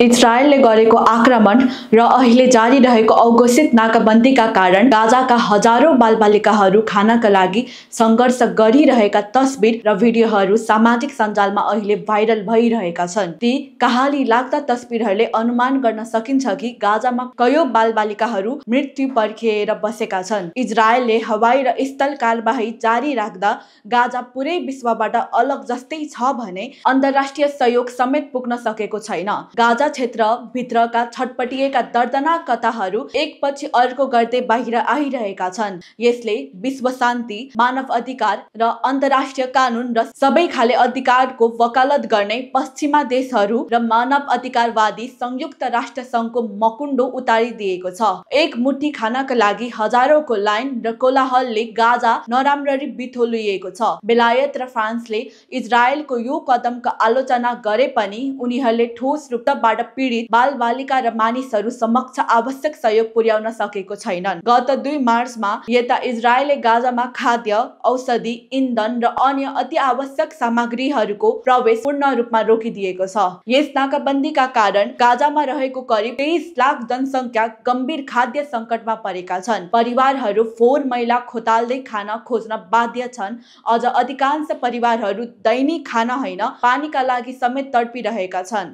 इजरायलले गरेको आक्रमण र अहिले जारी रहेको अघोषित नाकाबन्दीका कारण गाजाका हजारौं बालबालिकाहरू खानका लागि सङ्घर्ष गरिरहेका तस्बिर र भिडियोहरू सामाजिक सञ्जालमा अहिले भाइरल भइरहेका छन्। ती कहाली लाग्दा तस्बिरहरूले अनुमान गर्न सकिन्छ कि गाजामा कयौं बालबालिकाहरू मृत्यु पर्खिएर बसेका छन्। इजरायलले हवाई र स्थल कारबाही जारी राख्दा गाजा पुरै विश्वबाट अलग जस्तै छ भने अन्तर्राष्ट्रिय सहयोग समेत पुग्न सकेको छैन। गाजा क्षेत्र भित्रका छटपटिएका दर्दनाक कथाहरू एकपछि अर्को गर्दै बाहिर आइरहेका छन्। यसले विश्व शान्ति, मानव अधिकार र अन्तर्राष्ट्रिय कानून र सबै खाले अधिकारको वकालत गर्ने पश्चिमा देशहरू र मानव अधिकारवादी संयुक्त राष्ट्र संघको मकुण्डो उतारिदिएको छ। एक मुठी खानका लागि हजारौंको लाइन र कोलाहलले गाजा नराम्ररी बिथोलिएको छ। बेलायत र फ्रान्सले इजरायलको यो कदमको आलोचना गरे पनि उनीहरूले ठोस रूपबाट पीडित बालबालिका र मानिसहरू समक्ष आवश्यक सहयोग पुर्याउन सकेको छैनन्। गत 2 मार्चमा यता इजरायलले गाजामा खाद्य, औषधि, इन्धन र अन्य अति आवश्यक सामग्रीहरूको प्रवेश पूर्ण रूपमा रोकिदिएको छ। यस नाकाबन्दीका कारण गाजामा रहेको करिब 23 लाख जनसङ्ख्या गम्भीर खाद्य सङ्कटमा परेका छन्। परिवारहरू फोहोर मैला खोताल्दै खान खोज्न बाध्य छन्। अझ अधिकांश परिवारहरू दैनिक खाना होइन पानीका लागि समेत तडपिरहेका छन्।